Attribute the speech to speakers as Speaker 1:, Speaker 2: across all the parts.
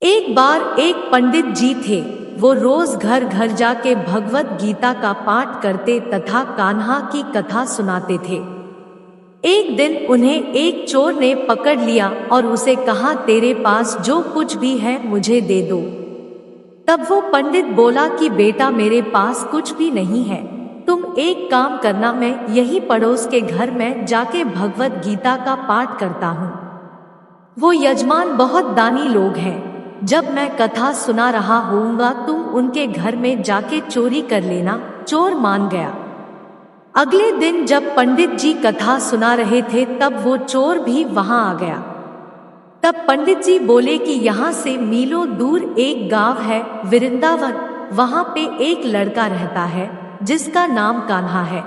Speaker 1: एक बार एक पंडित जी थे। वो रोज घर घर जाके भगवत गीता का पाठ करते तथा कान्हा की कथा सुनाते थे। एक दिन उन्हें एक चोर ने पकड़ लिया और उसे कहा, तेरे पास जो कुछ भी है मुझे दे दो। तब वो पंडित बोला कि बेटा, मेरे पास कुछ भी नहीं है। तुम एक काम करना, मैं यही पड़ोस के घर में जाके भगवत गीता का पाठ करता हूँ। वो यजमान बहुत दानी लोग हैं। जब मैं कथा सुना रहा होऊंगा तुम उनके घर में जाके चोरी कर लेना। चोर मान गया। अगले दिन जब पंडित जी कथा सुना रहे थे तब वो चोर भी वहां आ गया। तब पंडित जी बोले कि यहाँ से मीलों दूर एक गांव है, वृंदावन। वहां पे एक लड़का रहता है जिसका नाम कान्हा है।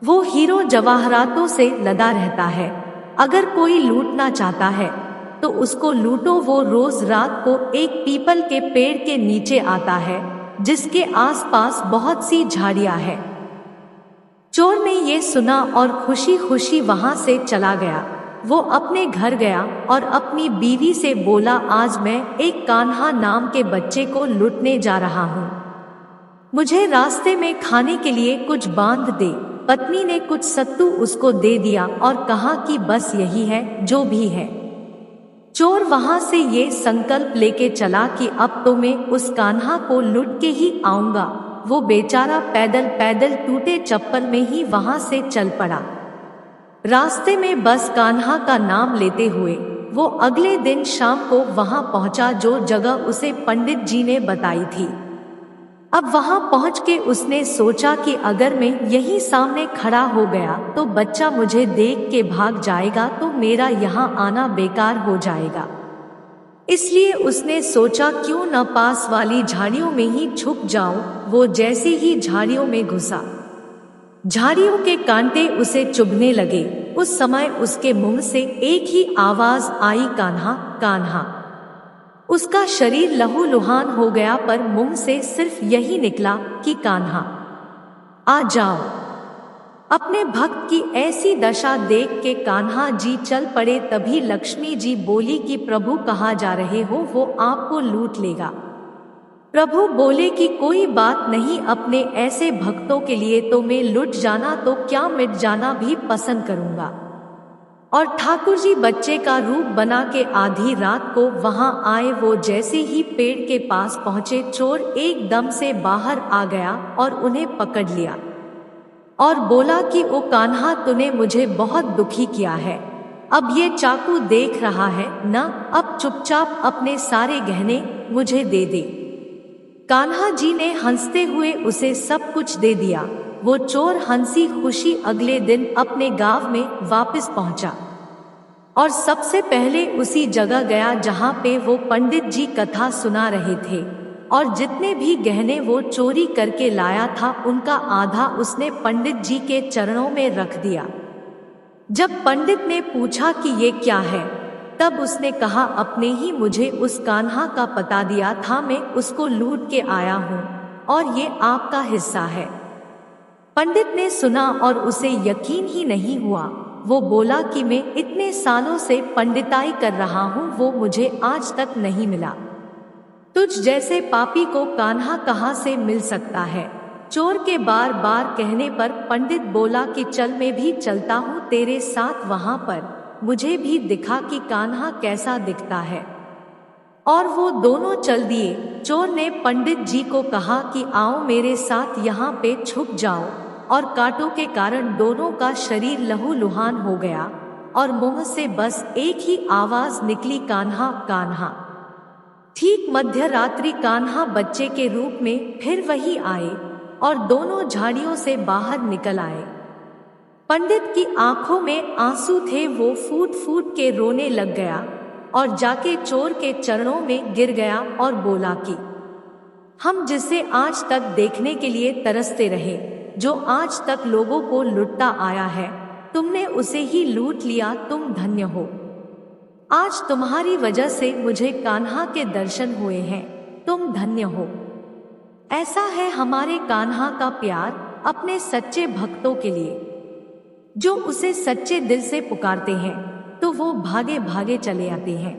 Speaker 1: वो हीरो जवाहरातों से लदा रहता है। अगर कोई लूटना चाहता है तो उसको लूटो। वो रोज रात को एक पीपल के पेड़ के नीचे आता है जिसके आसपास बहुत सी झाड़ियां है। चोर ने ये सुना और खुशी खुशी वहां से चला गया। वो अपने घर गया और अपनी बीवी से बोला, आज मैं एक कान्हा नाम के बच्चे को लूटने जा रहा हूँ। मुझे रास्ते में खाने के लिए कुछ बांध दे। पत्नी ने कुछ सत्तू उसको दे दिया और कहा कि बस यही है जो भी है। चोर वहां से ये संकल्प लेके चला कि अब तो मैं उस कान्हा को लूट के ही आऊंगा। वो बेचारा पैदल पैदल टूटे चप्पल में ही वहां से चल पड़ा। रास्ते में बस कान्हा का नाम लेते हुए वो अगले दिन शाम को वहां पहुंचा जो जगह उसे पंडित जी ने बताई थी। अब वहां पहुंच के उसने सोचा कि अगर मैं यहीं सामने खड़ा हो गया तो बच्चा मुझे देख के भाग जाएगा, तो मेरा यहाँ आना बेकार हो जाएगा। इसलिए उसने सोचा क्यों न पास वाली झाड़ियों में ही छुप जाऊं। वो जैसे ही झाड़ियों में घुसा, झाड़ियों के कांटे उसे चुभने लगे। उस समय उसके मुंह से एक ही आवाज आई, कान्हा कान्हा। उसका शरीर लहूलुहान हो गया पर मुंह से सिर्फ यही निकला कि कान्हा आ जाओ। अपने भक्त की ऐसी दशा देख के कान्हा जी चल पड़े। तभी लक्ष्मी जी बोली कि प्रभु कहाँ जा रहे हो, वो आपको लूट लेगा। प्रभु बोले कि कोई बात नहीं, अपने ऐसे भक्तों के लिए तो मैं लुट जाना तो क्या मिट जाना भी पसंद करूंगा। और ठाकुर जी बच्चे का रूप बना के आधी रात को वहां आए। वो जैसे ही पेड़ के पास पहुंचे चोर एकदम से बाहर आ गया और उन्हें पकड़ लिया और बोला कि ओ कान्हा, तूने मुझे बहुत दुखी किया है। अब ये चाकू देख रहा है ना, अब चुपचाप अपने सारे गहने मुझे दे दे। कान्हा जी ने हंसते हुए उसे सब कुछ दे दिया। वो चोर हंसी खुशी अगले दिन अपने गांव में वापस पहुंचा और सबसे पहले उसी जगह गया जहां पे वो पंडित जी कथा सुना रहे थे। और जितने भी गहने वो चोरी करके लाया था उनका आधा उसने पंडित जी के चरणों में रख दिया। जब पंडित ने पूछा कि ये क्या है, तब उसने कहा, अपने ही मुझे उस कान्हा का पता दिया था, मैं उसको लूट के आया हूँ और ये आपका हिस्सा है। पंडित ने सुना और उसे यकीन ही नहीं हुआ। वो बोला कि मैं इतने सालों से पंडिताई कर रहा हूँ, वो मुझे आज तक नहीं मिला। तुझ जैसे पापी को कान्हा कहाँ से मिल सकता है। चोर के बार बार कहने पर पंडित बोला कि चल, मैं भी चलता हूँ तेरे साथ वहां पर, मुझे भी दिखा कि कान्हा कैसा दिखता है। और वो दोनों चल दिए। चोर ने पंडित जी को कहा कि आओ मेरे साथ यहाँ पे छुप जाओ। और कांटों के कारण दोनों का शरीर लहूलुहान हो गया और मुंह से बस एक ही आवाज निकली, कान्हा कान्हा। ठीक मध्य रात्रि कान्हा बच्चे के रूप में फिर वही आए और दोनों झाड़ियों से बाहर निकल आए। पंडित की आंखों में आंसू थे। वो फूट फूट के रोने लग गया और जाके चोर के चरणों में गिर गया और बोला कि हम जिसे आज तक देखने के लिए तरसते रहे, जो आज तक लोगों को लुटता आया है, तुमने उसे ही लूट लिया। तुम धन्य हो। आज तुम्हारी वजह से मुझे कान्हा के दर्शन हुए हैं, तुम धन्य हो। ऐसा है हमारे कान्हा का प्यार अपने सच्चे भक्तों के लिए। जो उसे सच्चे दिल से पुकारते हैं तो वो भागे भागे चले आते हैं।